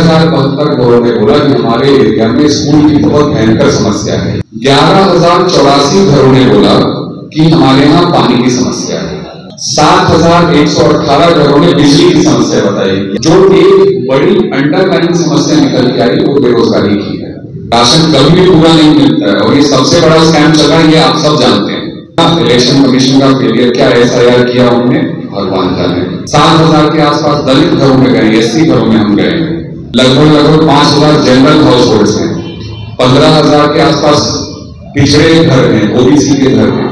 6072 लोगों ने बोला कि हमारे एरिया में स्कूल की बहुत भयंकर समस्या है। 11084 घरों ने बोला कि हमारे यहाँ पानी की समस्या है। 7118 घरों ने बिजली की समस्या बताई। जो एक बड़ी अंडरलाइन समस्या निकल के आई वो बेरोजगारी की है। राशन कभी भी पूरा नहीं मिलता है और ये सबसे बड़ा स्कैम चल रहा है, ये आप सब जानते हैं। इलेक्शन कमीशन का फेलियर, क्या SIR किया उन्होंने, भगवान जाने। 7000 के आसपास दलित घरों में गए, SC घरों में हम गए। लगभग 5000 जनरल हाउस होल्ड्स हैं। 15000 के आसपास पिछड़े घर हैं, OBC के घर हैं।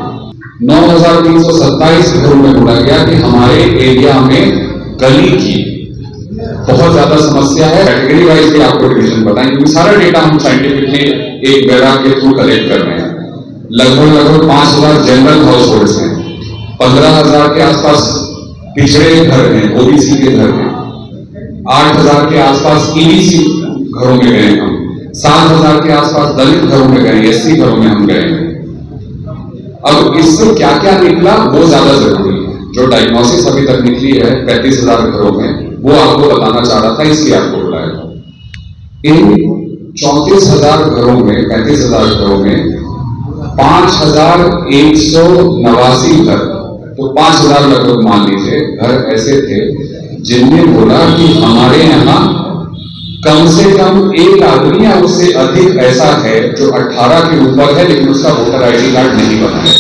9327 घरों में बोला गया कि हमारे एरिया में गली की बहुत ज्यादा समस्या है। कैटेगरी वाइज भी आपको डिवीजन बताएंगे, क्योंकि सारा डेटा हम साइंटिफिकली एक वेरा के थ्रू कलेक्ट कर रहे हैं। लगभग 5000 जनरल हाउस होल्ड्स हैं। 15000 के आसपास पिछड़े घर हैं, OBC के घर हैं। 8000 के आसपास EBC घरों में गए हम। 7000 के आसपास दलित घरों में गए, SC घरों में हम गए। अब इससे क्या क्या निकला वो ज्यादा जरूरी है। जो डायग्नोसिस अभी तक निकली है 35000 घरों में, वो आपको बताना चाह रहा था, इसलिए आपको बुलाया था। इन 34000 घरों में, 35000 घरों में 5189 घर, तो 5000 लगभग मान लीजिए घर ऐसे थे जिनने बोला कि हमारे यहां कम से कम एक आदमी या उससे अधिक ऐसा है जो 18 के ऊपर है लेकिन उसका वोटर ID कार्ड नहीं बना है।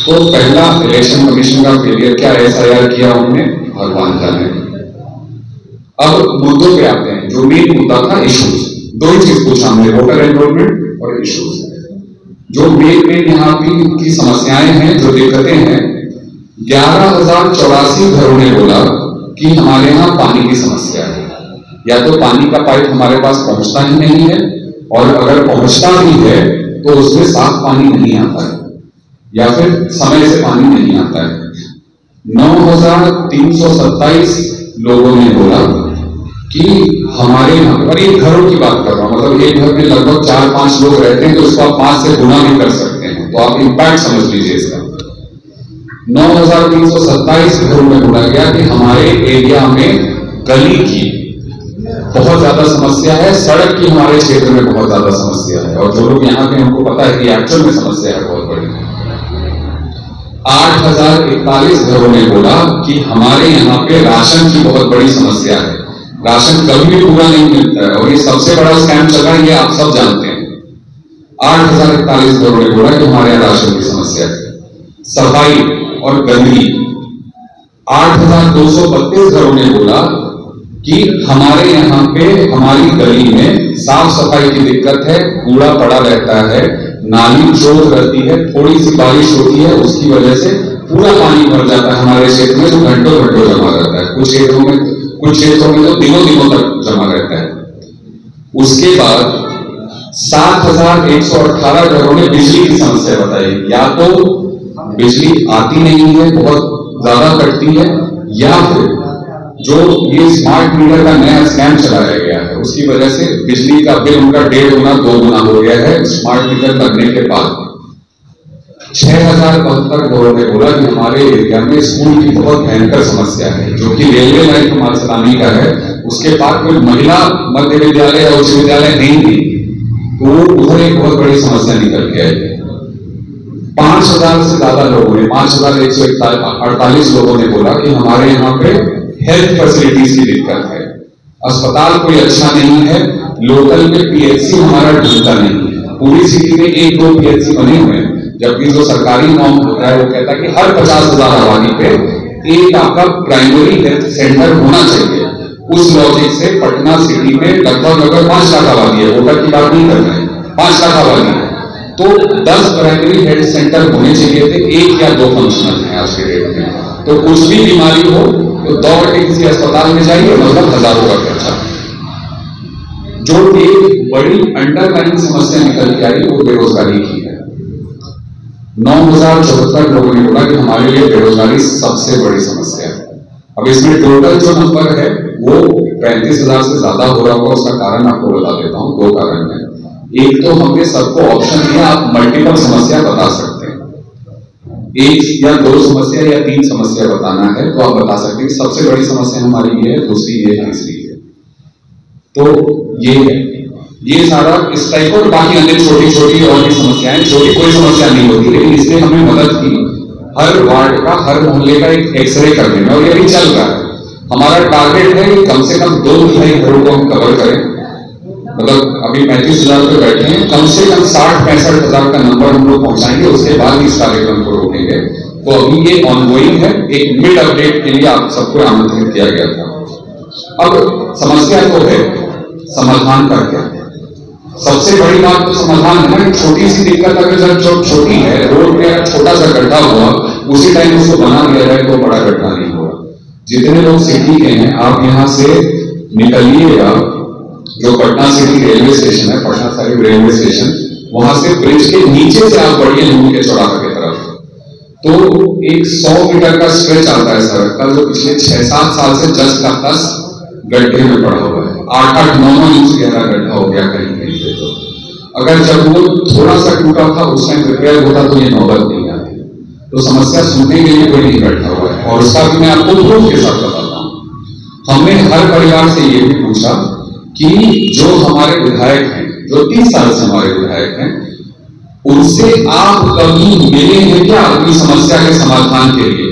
तो पहला इलेक्शन कमीशन का फेलियर, क्या SIR किया उन्होंने, भगवान जाने। अब मुद्दों पे आते हैं। जो मेन मुद्दा था इश्यूज, दो ही चीज पूछा हमने, वोटर एनरोलमेंट और इश्यूज। जो मेन यहाँ की समस्याएं हैं, जो दिक्कतें हैं, 11084 घरों ने बोला कि हमारे यहाँ पानी की समस्या है। या तो पानी का पाइप हमारे पास पहुंचता ही नहीं है, और अगर पहुंचता भी है तो उसमें साफ पानी नहीं आता है, या फिर समय से पानी नहीं आता है। 9327 लोगों ने बोला कि हमारे यहाँ, और ये घरों की बात कर रहा हूं, मतलब एक घर में लगभग 4-5 लोग रहते हैं तो उसको आप 5 से गुना भी कर सकते हैं, तो आप इंपैक्ट समझ लीजिए इसका। 9327 घरों में बोला गया कि हमारे एरिया में गली की बहुत ज्यादा समस्या है, सड़क की हमारे क्षेत्र में बहुत ज्यादा समस्या है, और जो लोग यहाँ पे उनको पता है कि एक्चुअल में समस्या है बहुत बड़ी। 8041 घरों ने बोला कि हमारे यहाँ पे राशन की बहुत बड़ी समस्या है। राशन कभी भी पूरा नहीं मिलता है और ये सबसे बड़ा स्कैम चल रहा है, ये आप सब जानते हैं। 8041 घरों ने बोला कि हमारे यहाँ राशन की समस्या है। सफाई और गंदगी, 8232 घरों ने बोला कि हमारे यहाँ पे हमारी गली में साफ सफाई की दिक्कत है, कूड़ा पड़ा रहता है, नाली चौक रहती है, थोड़ी सी बारिश होती है उसकी वजह से पूरा पानी भर जाता है हमारे क्षेत्र में, जो घंटों घंटों जमा रहता है। कुछ क्षेत्रों में तो दिनों दिनों तक जमा रहता है। उसके बाद 7118 घरों ने बिजली की समस्या बताई। या तो बिजली आती नहीं है, बहुत ज्यादा कटती है, या फिर जो ये स्मार्ट मीटर का नया स्कैम चलाया गया है उसकी वजह से बिजली का बिल उनका 1.5 गुना 2 गुना हो गया है स्मार्ट मीटर लगने के बाद। 6072 लोगों ने बोला कि हमारे एरिया में स्कूल की बहुत भयंकर समस्या है, जो कि रेलवे लाइन हमारे सलामी का है, उसके पास कोई महिला मध्य विद्यालय या उच्च विद्यालय नहीं थी, तो उधर एक बहुत बड़ी समस्या निकल के आई। 5000 से ज्यादा लोगों ने, 5148 लोगों ने बोला कि हमारे यहाँ पे हेल्थ फैसिलिटीज की दिक्कत है, अस्पताल कोई अच्छा नहीं है, लोकल में PHC हमारा ढलता नहीं है। पूरी सिटी में 1-2 PHC बने हुए हैं, जबकि जो सरकारी नॉर्म होता है वो कहता है कि हर 50,000 आबादी पे एक आपका प्राइमरी हेल्थ सेंटर होना चाहिए। उस लॉजिक से पटना सिटी में लगभग 5 लाख आबादी है, वोटर की बात नहीं कर रहे हैं, 5 लाख आबादी है, तो 10 प्राइमरी हेल्थ सेंटर होने चाहिए थे, 1 या 2 फंक्शनल है आज के डेट में। तो कुछ भी बीमारी हो तो दौड़ के किसी अस्पताल में जाइए, मतलब हजारों का खर्चा। जो एक बड़ी अंडरलाइन समस्या निकल के आई वो बेरोजगारी की है। 9074 लोगों ने बोला कि हमारे लिए बेरोजगारी सबसे बड़ी समस्या है। अब इसमें टोटल जो नंबर है वो 35,000 से ज्यादा हो रहा होगा। उसका कारण आपको बता देता हूं, 2 कारण है। एक तो हमने सबको ऑप्शन दिया, आप मल्टीपल समस्या बता सकते हैं, 1 या 2 समस्या या 3 समस्या बताना है तो आप बता सकते हैं। सबसे बड़ी समस्या हमारी ये है, दूसरी ये, तीसरी है। तो ये सारा इस टाइप और बाकी अन्य छोटी छोटी और भी समस्याएं, छोटी कोई समस्या नहीं होती, लेकिन इसने हमें मदद की हर वार्ड का, हर मोहल्ले का एक एक्सरे करने में, और ये भी चल रहा है। हमारा टारगेट है कि कम से कम 2-2.5 घरों को हम कवर करें। मतलब अभी 35,000 पे बैठे हैं, कम से कम 60-65 हजार का नंबर हम लोग पहुंचाएंगे, उसके बाद इस कार्यक्रम को रोकेंगे। तो अभी ये ऑनगोइंग है, एक मिड अपडेट के लिए आप सबको आमंत्रित किया गया था। अब समस्या तो है, समाधान का क्या? सबसे बड़ी बात तो समाधान है ना, छोटी सी दिक्कत अगर जब छोटी है, रोड में अगर छोटा सा गड्ढा हुआ, उसी टाइम उसको बना दिया जाए तो बड़ा गड्ढा नहीं होगा। जितने लोग सिटी के हैं, आप यहां से निकलिएगा, जो पटना सिटी रेलवे स्टेशन है, पटना साहिब रेलवे स्टेशन, वहां से ब्रिज के नीचे से आप बढ़िए नून के चौराहे की तरफ, तो एक 100 मीटर का स्ट्रेच आता है सड़क का, जो पिछले 6-7 साल से 10 का 10 गड्ढे में पड़ा हुआ है। 8-9 इंच गहरा गड्ढा हो गया कहीं कहीं पे। तो अगर जब वो थोड़ा सा टूटा था उस टाइम रिपेयर होता तो ये नौबत नहीं आती। तो समस्या सुनने के लिए कोई नहीं बैठा हुआ है, और उसका भी मैं आपको प्रूफ के साथ बताता हूं। हमने हर परिवार से ये भी पूछा कि जो हमारे विधायक हैं, जो 30 साल से हमारे विधायक हैं, उनसे आप कभी मिले हैं क्या अपनी समस्या के समाधान के लिए?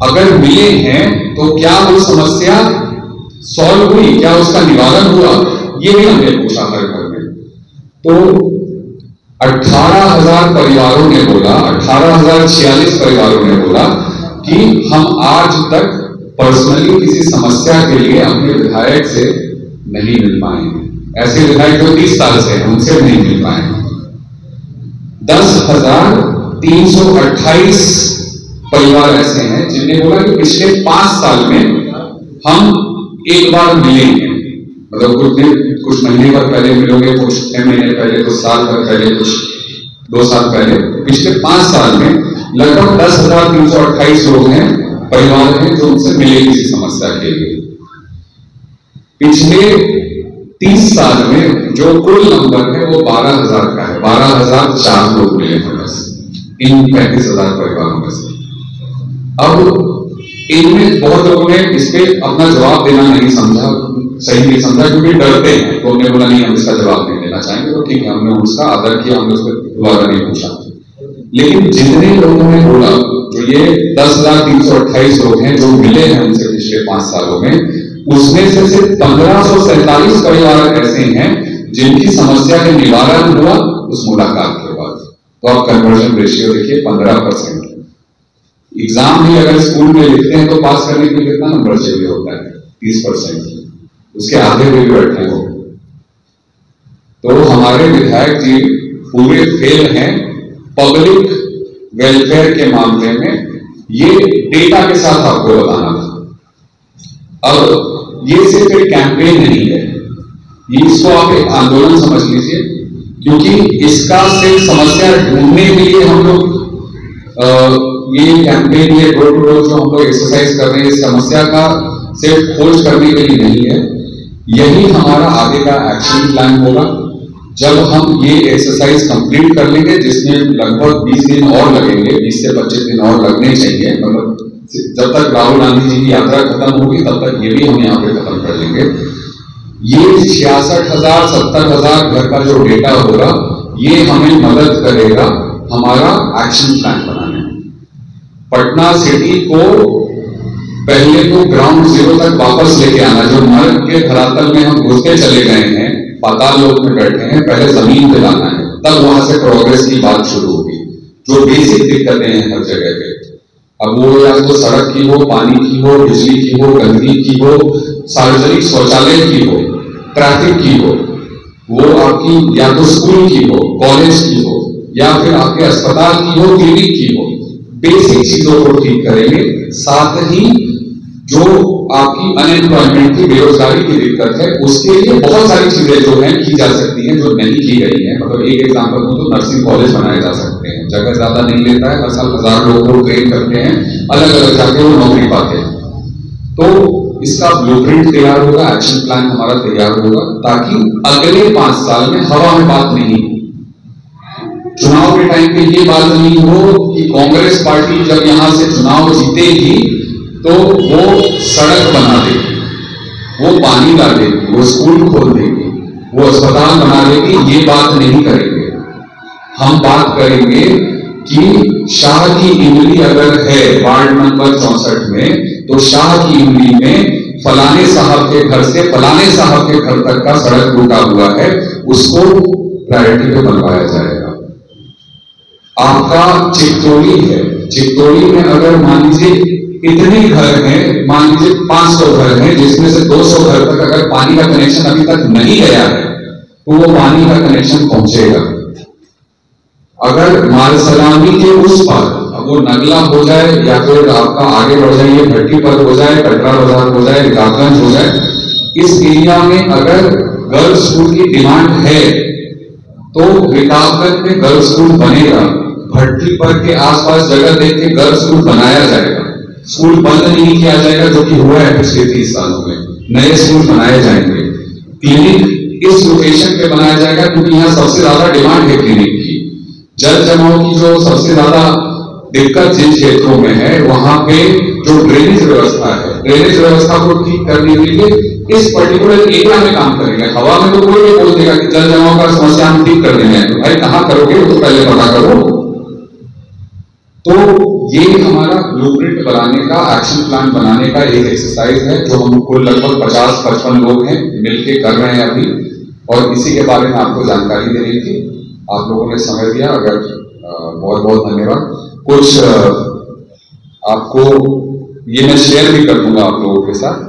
अगर मिले हैं तो क्या वो समस्या सॉल्व हुई, क्या उसका निवारण हुआ? ये भी हमने पूछा हर घर में। तो 18,000 परिवारों ने बोला, 18,046 परिवारों ने बोला कि हम आज तक पर्सनली किसी समस्या के लिए अपने विधायक से नहीं मिल पाए। ऐसे विधायक जो 30 साल से हैं, उनसे नहीं मिल पाए। 10,328 परिवार ऐसे हैं जिनने बोला कि पिछले 5 साल में हम एक बार मिले हैं। मतलब कुछ महीने भर पहले मिलोगे, कुछ 6 महीने पहले, कुछ साल भर पहले, कुछ 2 साल पहले। पिछले 5 साल में लगभग 10,328 लोग हैं, परिवार हैं, जो उनसे मिले किसी समस्या के लिए। पिछले 30 साल में जो कुल नंबर है वो 12,000 का है। 12,004 लोग मिले हैं बस इन 35,000 परिवारों में से। अब इनमें बहुत लोगों ने इस पे अपना जवाब देना नहीं समझा, सही नहीं समझा, क्योंकि डरते हैं। तो हमने बोला नहीं, हम इसका जवाब नहीं देना चाहेंगे। तो ठीक है, हमने उसका आदर किया, हमने उसको दोबारा नहीं पूछा। लेकिन जितने लोगों ने बोला, जो ये 10,328 लोग हैं जो मिले हैं उनसे पिछले 5 सालों में, उसमें से सिर्फ 1,547 परिवार ऐसे हैं जिनकी समस्या का निवारण हुआ उस मुलाकात के बाद। तो आप कन्वर्जन रेशियो देखिए 15%। एग्जाम भी अगर स्कूल में लिखते हैं तो पास करने के लिए कितना नंबर चाहिए होता है? 30%। उसके आधे में भी बैठे हो। तो हमारे विधायक जी पूरे फेल हैं पब्लिक वेलफेयर के मामले में। ये डेटा के साथ आपको बताना था। अब ये सिर्फ एक कैंपेन नहीं है, इसको आप एक आंदोलन समझ लीजिए, क्योंकि इसका सिर्फ समस्या ढूंढने के लिए हम लोग ये कैंपेन, ये डोर टू डोर जो हम लोग एक्सरसाइज कर रहे हैं, इस समस्या का सिर्फ खोज करने के लिए नहीं है। यही हमारा आगे का एक्शन प्लान होगा। जब हम ये एक्सरसाइज कंप्लीट कर लेंगे, जिसमें लगभग 20 दिन और लगेंगे, 20 से 25 दिन और लगने चाहिए, मतलब जब तक राहुल गांधी जी की यात्रा खत्म होगी तब तक ये भी हम यहाँ पे खत्म कर लेंगे। ये 66,000 70,000 घर का जो डेटा होगा, ये हमें मदद करेगा हमारा एक्शन प्लान बनाने में। पटना सिटी को पहले तो ग्राउंड जीरो तक वापस लेके आना, जो नर्क के धरातल में हम घुसते चले गए हैं, पाताल लोक में बैठे हैं, पहले जमीन पे लाना है, तब वहां से प्रोग्रेस की बात शुरू होगी। जो बेसिक दिक्कतें हैं हर जगह पे, अब वो या तो सड़क की हो, पानी की हो, बिजली की हो, गंदगी की हो, सार्वजनिक शौचालय की हो, ट्रैफिक की हो, वो आपकी या तो स्कूल की हो, कॉलेज की हो, या फिर आपके अस्पताल की हो, क्लिनिक की हो, बेसिक चीजों को ठीक करेंगे। साथ ही जो आपकी अनएम्प्लॉयमेंट की, बेरोजगारी की दिक्कत है, उसके लिए बहुत सारी चीजें जो हैं की जा सकती हैं, जो नहीं की गई हैं। मतलब एक एग्जांपल हो तो नर्सिंग कॉलेज बनाए जा सकते हैं, जगह ज्यादा नहीं लेता है, हर साल 1000 लोगों को ट्रेन करते हैं, अलग अलग जाके वो नौकरी पाते हैं। तो इसका ब्लूप्रिंट तैयार होगा, एक्शन प्लान हमारा तैयार होगा, ताकि अगले 5 साल में हवा में बात नहीं, चुनाव के टाइम पे ये बात नहीं हो कि कांग्रेस पार्टी जब यहां से चुनाव जीतेगी तो वो सड़क बना देगी, वो पानी ला देगी, वो स्कूल खोल देगी, वो अस्पताल बना देगी, ये बात नहीं करेंगे। हम बात करेंगे कि शाह की इमली अगर है वार्ड नंबर 64 में, तो शाह की इमली में फलाने साहब के घर से फलाने साहब के घर तक का सड़क टूटा हुआ है, उसको प्रायोरिटी पे बनवाया जाएगा। आपका चित्तौड़ी है, चित्तौड़ी में अगर मान लीजिए इतने घर हैं, मान लीजिए 500 घर हैं, जिसमें से 200 घर तक अगर पानी का कनेक्शन अभी तक नहीं गया है, तो वो पानी का कनेक्शन पहुंचेगा। अगर मालसलामी के उस पार, अब वो नगला हो जाए या फिर आपका आगे बढ़ जाइए भट्टी पर हो जाए, कटरा बाजार हो जाए, रकाबगंज हो जाए, इस एरिया में अगर गर्ल्स स्कूल की डिमांड है तो रकाबगंज में गर्ल्स स्कूल बनेगा। भट्टी पर के आसपास जगह देख के गर्ल्स स्कूल बनाया जाएगा। स्कूल बंद नहीं किया जाएगा, जो कि हुआ है पिछले 30 सालों में। नए स्कूल बनाए जाएंगे। क्लिनिक इस लोकेशन पे बनाया जाएगा क्योंकि यहां सबसे ज्यादा डिमांड है क्लिनिक की। जल जमाव की जो सबसे ज्यादा दिक्कत जिन क्षेत्रों में है, वहां पे जो ड्रेनेज व्यवस्था है, ड्रेनेज व्यवस्था को ठीक करने के लिए इस पर्टिकुलर एरिया में काम करेंगे। हवा में तो कोई नहीं बोल देगा कि जल जमाव का समस्या हम ठीक कर देंगे, तो भाई कहां करोगे वो तो पहले पता करो। तो ये हमारा ब्लूप्रिंट बनाने का, एक्शन प्लान बनाने का एक एक्सरसाइज है, जो हम कुल लगभग 50-55 लोग हैं मिलके कर रहे हैं अभी, और इसी के बारे में आपको जानकारी देनी थी। आप लोगों ने समय दिया, अगर बहुत बहुत धन्यवाद। कुछ आपको ये मैं शेयर भी कर दूंगा आप लोगों के साथ।